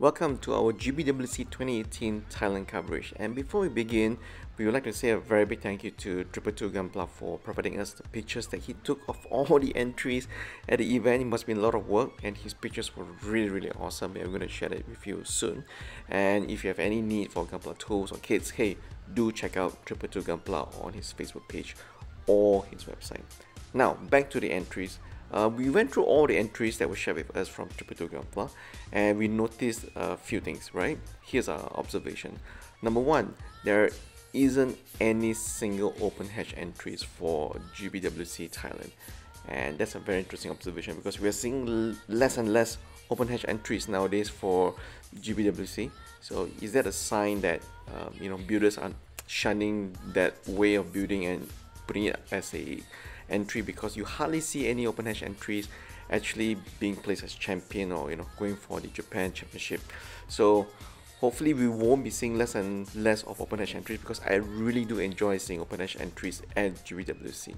Welcome to our GBWC 2018 Thailand coverage. And before we begin, we would like to say a very big thank you to 222 Gunpla for providing us the pictures that he took of all the entries at the event. It must be a lot of work, and his pictures were really awesome. And we're going to share that with you soon. And if you have any need for Gunpla tools or kits, hey, do check out 222 Gunpla on his Facebook page or his website. Now, back to the entries. We went through all the entries that were shared with us from 222 Gunpla, and we noticed a few things, right? Here's our observation. Number one, there isn't any single open hatch entries for GBWC Thailand, and that's a very interesting observation because we are seeing less and less open hatch entries nowadays for GBWC. So is that a sign that builders are shunning that way of building and putting it as a entry, because you hardly see any open hatch entries actually being placed as champion or going for the Japan Championship? So hopefully we won't be seeing less and less of open hatch entries, because I really do enjoy seeing open hatch entries at GBWC.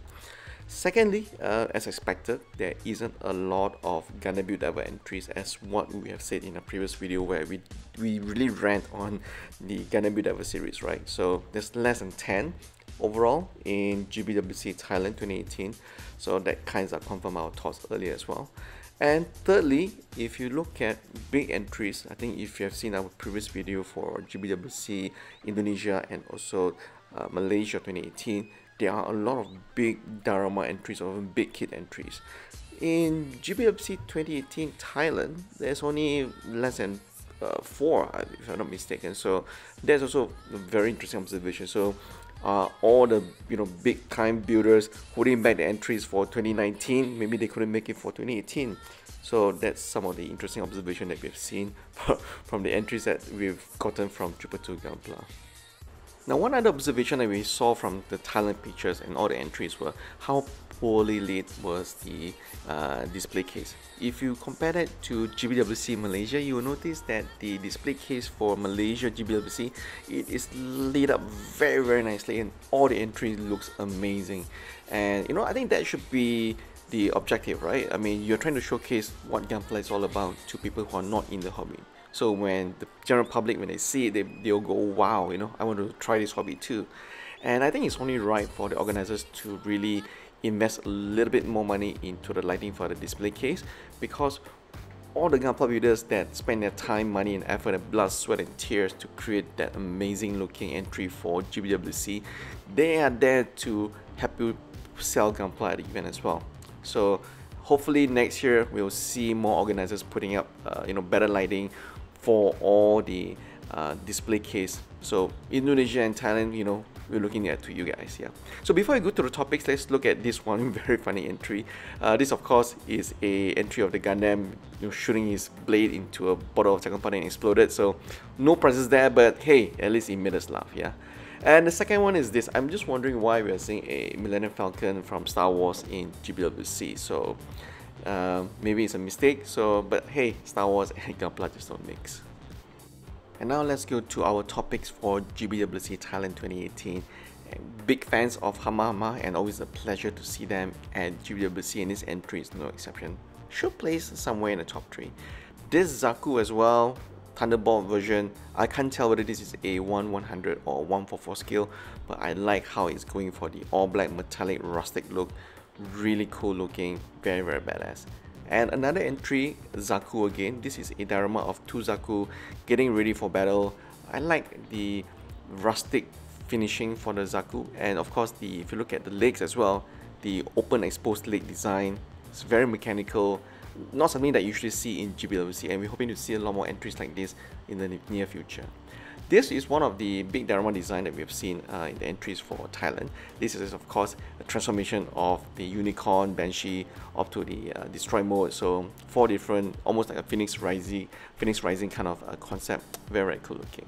Secondly, as expected, there isn't a lot of Gundam Build Diver entries, as what we have said in a previous video where we really rant on the Gundam Build Diver series, right? So there's less than 10 overall in GBWC Thailand 2018, so that kinds of confirm our thoughts earlier as well. And thirdly, if you look at big entries, I think if you have seen our previous video for GBWC Indonesia and also Malaysia 2018, there are a lot of big diorama entries or big kit entries. In GBWC 2018 Thailand, there's only less than 4, if I'm not mistaken. So that's also a very interesting observation. So all the big time builders holding back the entries for 2019, maybe they couldn't make it for 2018. So that's some of the interesting observation that we've seen from the entries that we've gotten from 222 Gunpla. Now, one other observation that we saw from the Thailand pictures and all the entries were how poorly lit was the display case. If you compare that to GBWC Malaysia, you will notice that the display case for Malaysia GBWC, it is lit up very nicely, and all the entries looks amazing. And I think that should be the objective, right? I mean, you're trying to showcase what Gunpla is all about to people who are not in the hobby. So when the general public, when they see it, they'll go, wow, I want to try this hobby too. And I think it's only right for the organizers to really invest a little bit more money into the lighting for the display case, because all the Gunpla builders that spend their time, money and effort and blood, sweat and tears to create that amazing looking entry for GBWC, they are there to help you sell Gunpla at the event as well. So hopefully next year we'll see more organizers putting up better lighting for all the display case. So Indonesia and Thailand, we're looking at to you guys. Yeah. So before we go to the topics, let's look at this one very funny entry. This of course is a entry of the Gundam shooting his blade into a bottle of second powder and exploded. So no prizes there, but hey, at least it made us laugh. Yeah. And the second one is this. I'm just wondering why we are seeing a Millennium Falcon from Star Wars in GBWC. So maybe it's a mistake. So, but hey, Star Wars and Gunpla just don't mix. And now let's go to our topics for GBWC Thailand 2018. Big fans of Hama, and always a pleasure to see them at GBWC, and this entry is no exception. Should place somewhere in the top 3. This Zaku as well, Thunderbolt version, I can't tell whether this is a 1/100 or 1/44 scale, but I like how it's going for the all black metallic rustic look. Really cool looking, very badass. And another entry, Zaku again. This is a diorama of 2 Zaku getting ready for battle. I like the rustic finishing for the Zaku, and of course if you look at the legs as well, the open exposed leg design, it's very mechanical, not something that you usually see in GBWC, and we're hoping to see a lot more entries like this in the near future. This is one of the big diorama design that we have seen in the entries for Thailand. This is of course a transformation of the Unicorn Banshee up to the destroy mode. So 4 different, almost like a Phoenix Rising kind of concept. Very cool looking.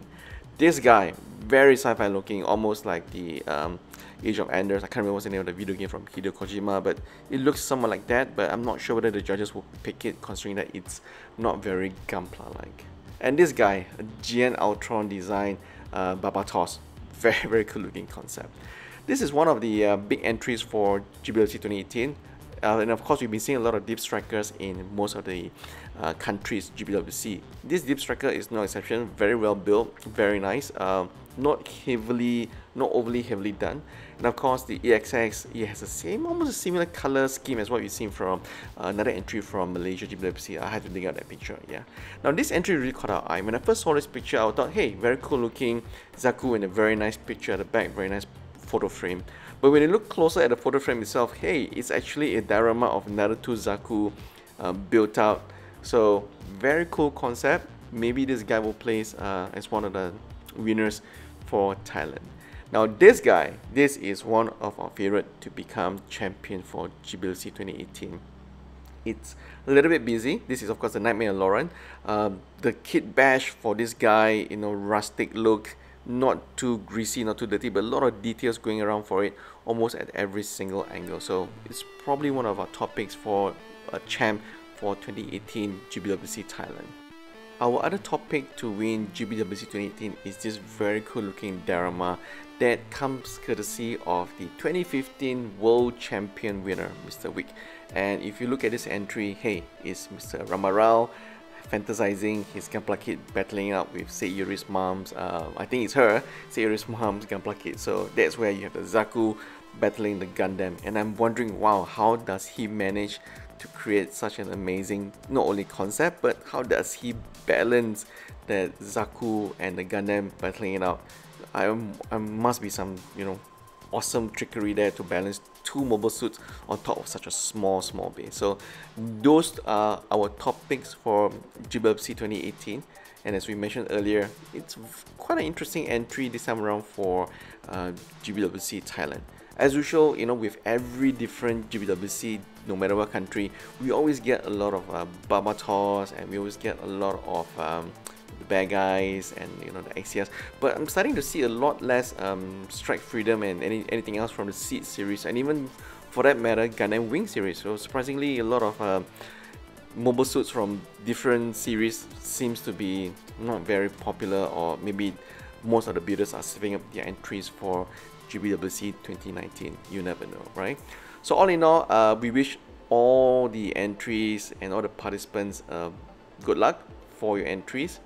This guy, very sci-fi looking, almost like the Age of Enders. I can't remember what's the name of the video game from Hideo Kojima, but it looks somewhat like that. But I'm not sure whether the judges will pick it, considering that it's not very Gunpla-like. And this guy, a GN Ultron design, Barbatos, very cool looking concept. This is one of the big entries for GBWC 2018. and of course we've been seeing a lot of deep strikers in most of the countries GBWC. This deep striker is no exception, very well built, very nice, not overly heavily done. And of course the EXX, it has the same, almost a similar color scheme as what we've seen from another entry from Malaysia GBWC. I had to dig out that picture, yeah. Now this entry really caught our eye. When I first saw this picture, I thought, hey, very cool looking Zaku in a very nice picture at the back, very nice photo frame. But when you look closer at the photo frame itself, hey, it's actually a diorama of Naruto Zaku built out. So very cool concept. Maybe this guy will place as one of the winners for Thailand. Now this guy, this is one of our favorite to become champion for GBWC 2018. It's a little bit busy. This is of course the Nightmare Lauren. The kit bash for this guy, you know, rustic look, not too greasy, not too dirty, but a lot of details going around for it almost at every single angle. So it's probably one of our top picks for a champ for 2018 GBWC Thailand. Our other top pick to win GBWC 2018 is this very cool looking diorama that comes courtesy of the 2015 World Champion winner, Mr. Wick. And if you look at this entry, hey, it's Mr. Ramaral fantasizing his Gunpla Kid battling out with Sayuri's mom's, I think it's her, Sayuri's mom's Gunpla Kid. So that's where you have the Zaku battling the Gundam. And I'm wondering, wow, how does he manage to create such an amazing, not only concept, but how does he balance that Zaku and the Gundam battling it out? I must be some, you know, awesome trickery there to balance two mobile suits on top of such a small base. So those are our top picks for GBWC 2018. And as we mentioned earlier, it's quite an interesting entry this time around for GBWC Thailand. As usual, you know, with every different GBWC, no matter what country, we always get a lot of Barbatos, and we always get a lot of the bad guys and, you know, the XCS. But I'm starting to see a lot less Strike Freedom and anything else from the Seed series, and even for that matter Gundam Wing series. So surprisingly, a lot of mobile suits from different series seems to be not very popular, or maybe most of the builders are saving up their entries for GBWC 2019. You never know, right? So all in all, we wish all the entries and all the participants good luck for your entries.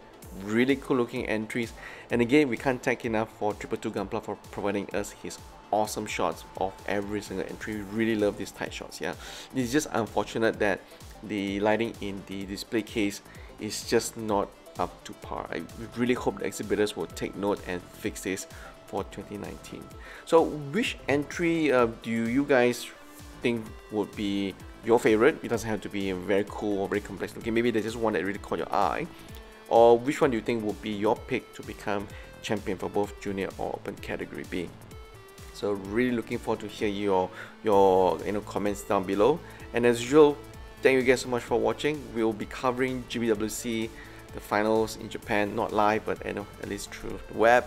Really cool looking entries, and again, we can't thank enough for 222 Gunpla for providing us his awesome shots of every single entry. We really love these tight shots. Yeah, it's just unfortunate that the lighting in the display case is just not up to par. I really hope the exhibitors will take note and fix this for 2019. So which entry do you guys think would be your favorite? It doesn't have to be very cool or very complex looking. Maybe there's just one that really caught your eye. Or which one do you think would be your pick to become champion for both junior or open category B? So really looking forward to hear your comments down below. And as usual, thank you guys so much for watching. We will be covering GBWC, the finals in Japan, not live, but at least through the web.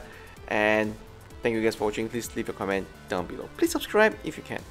And thank you guys for watching. Please leave a comment down below. Please subscribe if you can.